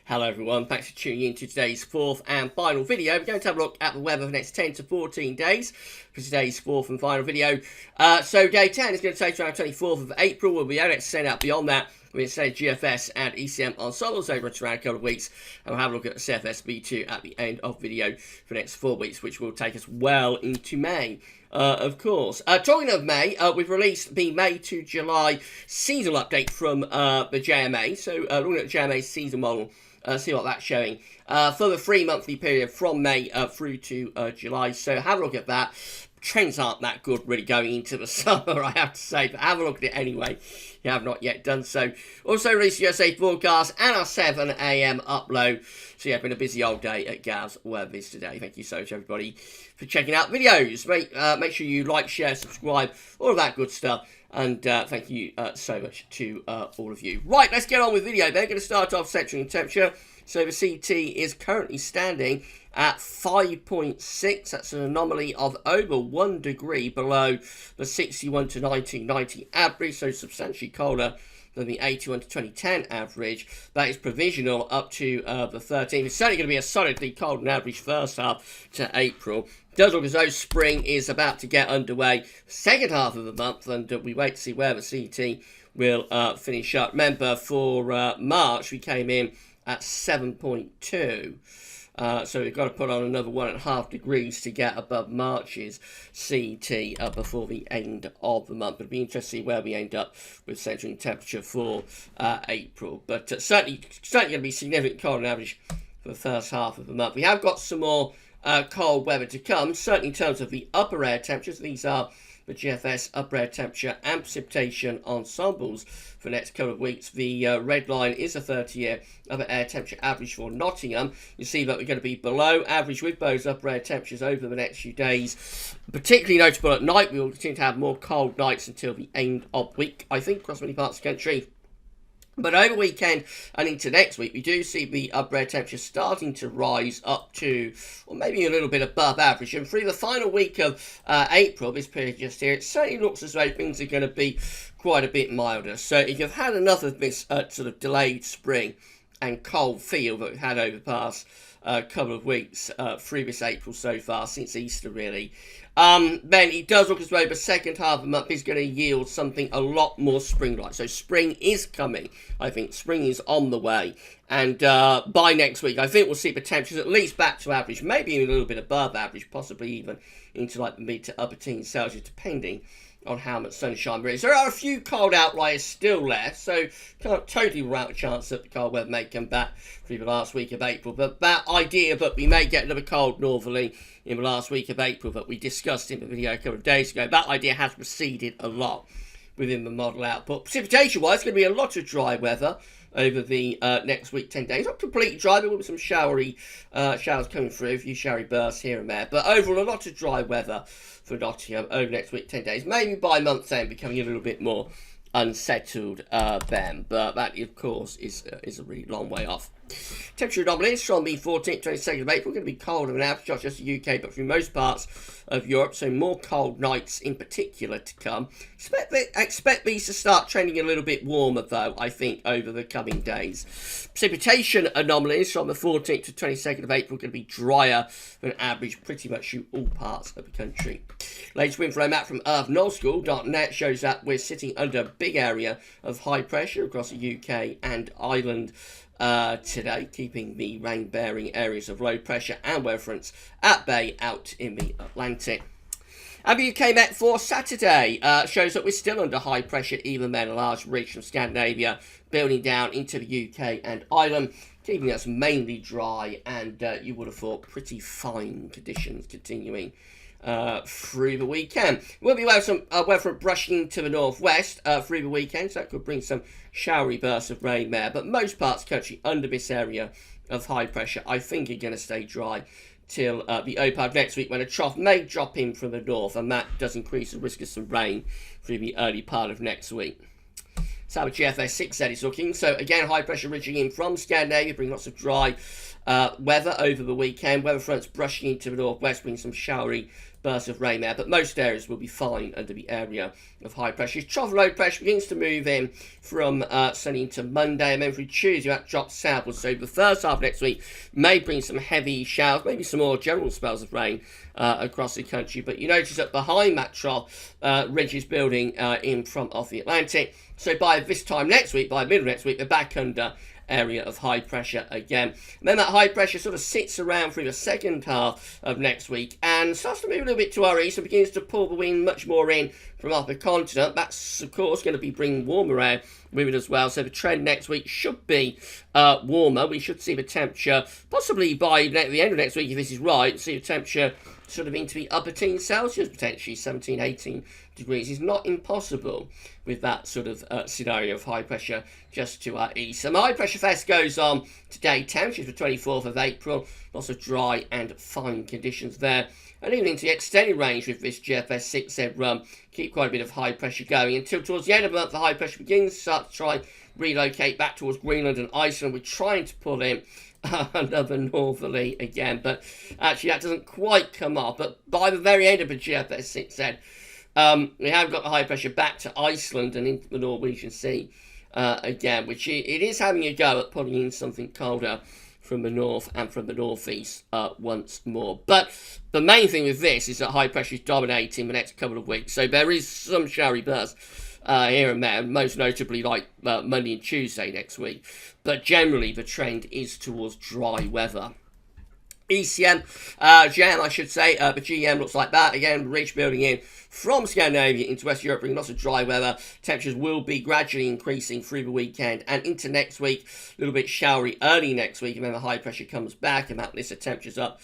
Hello everyone, thanks for tuning in to today's fourth and final video. We're going to have a look at the weather for the next 10 to 14 days for today's fourth and final video. So day 10 is going to take around 24th of April. We'll be able to extend out beyond that. We're going to say GFS and ECM ensembles over around a couple of weeks. And we'll have a look at the CFS-B2 at the end of the video for the next 4 weeks, which will take us well into May. Of course. Talking of May, we've released the May to July seasonal update from the JMA. So looking at the JMA season model, see what that's showing for the 3 monthly period from May through to July. So have a look at that. Trends aren't that good really going into the summer, I have to say, but have a look at it anyway. You have not yet done so. Also released USA forecast and our 7 AM upload. So yeah, been a busy old day at GavsWeatherVids today. Thank you so much everybody for checking out videos. Make sure you like, share, subscribe, all of that good stuff. And thank you so much to all of you. Right, let's get on with the video. They're going to start off centering temperature. So the CT is currently standing at 5.6. That's an anomaly of over 1 degree below the 61 to 1990 average. So substantially colder than the 81 to 2010 average. That is provisional up to the 13th. It's certainly going to be a solidly cold and average first half to April. It does look as though spring is about to get underway second half of the month, and we wait to see where the CT will finish up. Remember, for March, we came in at 7.2. So we've got to put on another 1.5 degrees to get above March's CT before the end of the month. It'll be interesting to see where we end up with centering temperature for April. But certainly going to be significant cold on average for the first half of the month. We have got some more cold weather to come, certainly in terms of the upper air temperatures. These are the GFS upper air temperature and precipitation ensembles for the next couple of weeks. The red line is a 30-year upper air temperature average for Nottingham. You see that we're going to be below average with those upper air temperatures over the next few days. Particularly notable at night. We will continue to have more cold nights until the end of the week, I think, across many parts of the country. But over the weekend and into next week, we do see the upper air temperature starting to rise up to, or maybe a little bit above average. And through the final week of April, this period just here, it certainly looks as though things are going to be quite a bit milder. So if you've had enough of this sort of delayed spring and cold feel that we've had over the past couple of weeks through this April so far, since Easter really, then it does look as though the second half of the month is going to yield something a lot more spring-like. So spring is coming. I think spring is on the way. And by next week, I think we'll see the temperatures at least back to average, maybe even a little bit above average, possibly even into like the mid to upper teens Celsius, depending on how much sunshine there is. There are a few cold outliers still left, so can't totally rule out a chance that the cold weather may come back through the last week of April. But that idea that we may get another cold northerly in the last week of April that we discussed in the video a couple of days ago, that idea has receded a lot within the model output. Precipitation-wise, it's going to be a lot of dry weather over the next week, 10 days. Not completely dry, there will be some showery showers coming through, a few showery bursts here and there. But overall, a lot of dry weather for Nottingham over the next week, 10 days. Maybe by month's end, becoming a little bit more unsettled then. But that, of course, is a really long way off. Temperature anomalies from the 14th to 22nd of April. Going to be colder than average, not just the UK, but through most parts of Europe. So more cold nights in particular to come. Expect these to start trending a little bit warmer, though, I think, over the coming days. Precipitation anomalies from the 14th to 22nd of April. Going to be drier than average pretty much through all parts of the country. Latest wind flow map from earthnullschool.net shows that we're sitting under a big area of high pressure across the UK and Ireland today, keeping the rain-bearing areas of low pressure and weather fronts at bay out in the Atlantic. And the UK Met for Saturday shows that we're still under high pressure, even then a large reach from Scandinavia building down into the UK and Ireland, keeping us mainly dry and you would have thought pretty fine conditions continuing through the weekend. We'll be aware some weather brushing to the northwest through the weekend, so that could bring some showery bursts of rain there. But most parts of the country under this area of high pressure, I think, are going to stay dry till the open of next week, when a trough may drop in from the north, and that does increase the risk of some rain through the early part of next week. That's how the GFS 6Z is looking. So again, high pressure ridging in from Scandinavia, bringing lots of dry weather over the weekend. Weather fronts brushing into the northwest, bringing some showery bursts of rain there, but most areas will be fine under the area of high pressure. Trough low pressure begins to move in from Sunday into Monday, and then through Tuesday that drops southwards. So the first half of next week may bring some heavy showers, maybe some more general spells of rain across the country. But you notice that behind that trough, ridge is building in front of the Atlantic. So by this time next week, by middle of next week, we're back under area of high pressure again. And then that high pressure sort of sits around through the second half of next week and starts to move a little bit to our east and begins to pull the wind much more in from up the continent. That's, of course, going to be bringing warmer air with it as well. So the trend next week should be warmer. We should see the temperature, possibly by the end of next week, if this is right, see the temperature sort of into the upper teens Celsius, potentially 17, 18 degrees. Is not impossible with that sort of scenario of high pressure just to our east. So my high pressure fest goes on today, temperatures for 24th of April, lots of dry and fine conditions there. And even into the extended range with this GFS 6Z run, keep quite a bit of high pressure going until towards the end of the month the high pressure begins to start to try relocate back towards Greenland and Iceland. We're trying to pull in another northerly again, but actually that doesn't quite come off. But by the very end of the GFS 6Z, we have got the high pressure back to Iceland and into the Norwegian Sea again, which it is having a go at pulling in something colder from the north and from the northeast once more. But the main thing with this is that high pressure is dominating the next couple of weeks. So there is some showery bursts here and there, most notably like Monday and Tuesday next week. But generally the trend is towards dry weather. ECM, GM I should say, but GM looks like that. Again, ridge building in from Scandinavia into West Europe, bringing lots of dry weather. Temperatures will be gradually increasing through the weekend and into next week. A little bit showery early next week, and then the high pressure comes back, and that lifts the temperatures up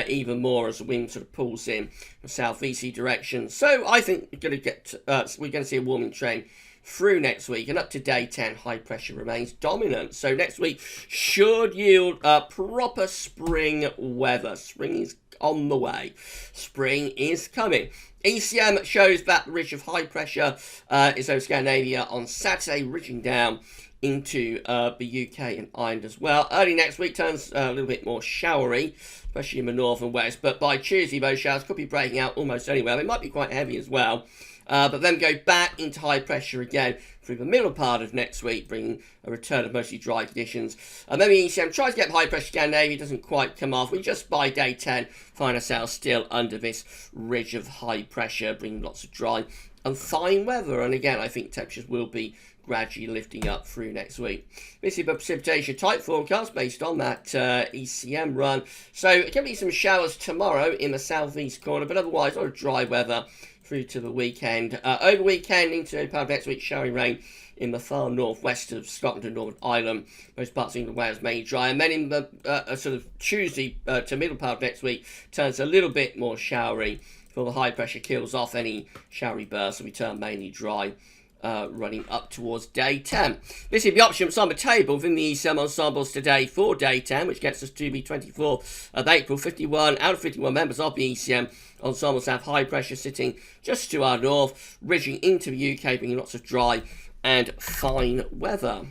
even more as the wind sort of pulls in the southeasterly direction. So I think we're going to see a warming trend through next week, and up to day 10 high pressure remains dominant. So next week should yield proper spring weather. Spring is on the way. Spring is coming. ECM shows that the ridge of high pressure is over Scandinavia on Saturday, ridging down into the UK and Ireland as well. Early next week turns a little bit more showery, especially in the north and west, but by Tuesday those showers could be breaking out almost anywhere. They might be quite heavy as well. But then go back into high pressure again through the middle part of next week, bringing a return of mostly dry conditions. Maybe ECM tries to get high pressure Scandinavia, doesn't quite come off. We just by day 10 find ourselves still under this ridge of high pressure, bringing lots of dry and fine weather. And again, I think temperatures will be gradually lifting up through next week. This is a precipitation type forecast based on that ECM run. So it can be some showers tomorrow in the southeast corner, but otherwise a lot of dry weather through to the weekend. Over weekend into part of next week, showery rain in the far northwest of Scotland and Northern Ireland. Most parts of England, Wales mainly dry. And then in the sort of Tuesday to middle part of next week, turns a little bit more showery before the high pressure kills off any showery bursts and we turn mainly dry. Running up towards day 10. This is the options on the table within the ECM ensembles today for day 10, which gets us to the 24th of April. 51 out of 51 members of the ECM ensembles have high pressure sitting just to our north, ridging into the UK, bringing lots of dry and fine weather.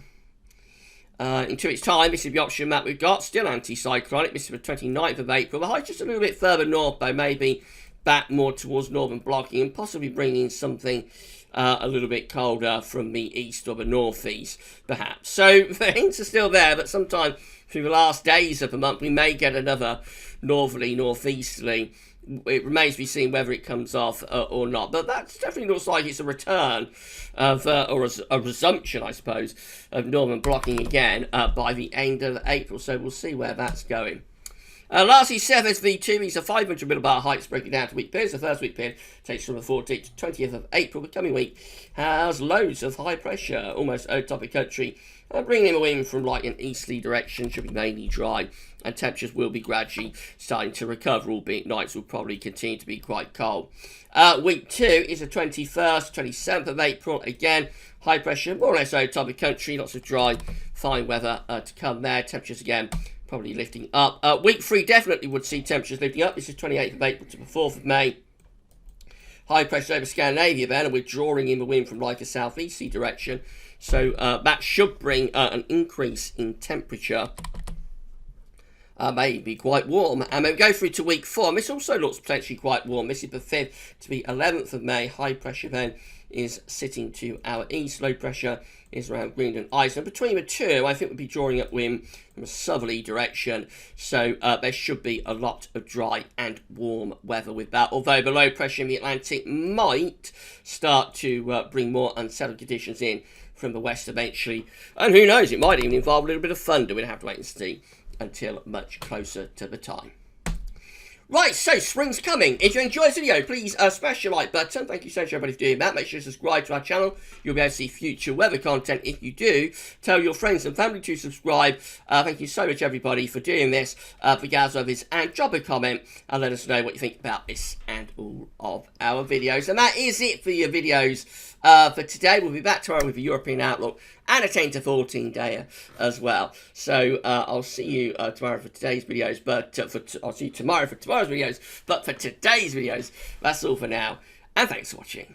In 2 weeks' time, this is the option map we've got, still anti-cyclonic. This is the 29th of April. The high just a little bit further north, though, maybe back more towards northern blocking and possibly bringing something a little bit colder from the east or the northeast, perhaps. So the hints are still there, but sometime through the last days of the month, we may get another northerly, northeasterly. It remains to be seen whether it comes off or not. But that definitely looks like it's a return of, or a resumption, I suppose, of northern blocking again by the end of April. So we'll see where that's going. Lastly, 7th V2, these are 500 millibar heights breaking down to week periods. The first week period takes from the 14th to 20th of April. The coming week has loads of high pressure, almost over top of the country. Bringing in a wind from light and easterly direction, should be mainly dry, and temperatures will be gradually starting to recover, albeit nights will probably continue to be quite cold. Week 2 is the 21st, 27th of April. Again, high pressure, more or less over top of the country, lots of dry, fine weather to come there. Temperatures again probably lifting up. Week 3 definitely would see temperatures lifting up. This is 28th of April to the 4th of May. High pressure over Scandinavia then, and we're drawing in the wind from like a southeasterly direction. So that should bring an increase in temperature may be quite warm. And then we go through to week 4. This also looks potentially quite warm. This is the 5th to the 11th of May. High pressure then is sitting to our east. Low pressure is around Greenland Iceland. Between the two, I think we'll be drawing up wind from a southerly direction. So there should be a lot of dry and warm weather with that. Although the low pressure in the Atlantic might start to bring more unsettled conditions in from the west eventually. And who knows, it might even involve a little bit of thunder. We'll have to wait and see until much closer to the time. Right, so spring's coming. If you enjoyed this video, please smash your like button. Thank you so much everybody for doing that. Make sure to subscribe to our channel. You'll be able to see future weather content if you do. Tell your friends and family to subscribe. Thank you so much everybody for doing this for GavsWeatherVids, and drop a comment and let us know what you think about this and all of our videos. And that is it for your videos for today. We'll be back tomorrow with a European outlook and a 10 to 14 day as well. So I'll see you tomorrow for today's videos, but I'll see you tomorrow for tomorrow's videos. But for today's videos, that's all for now, and thanks for watching.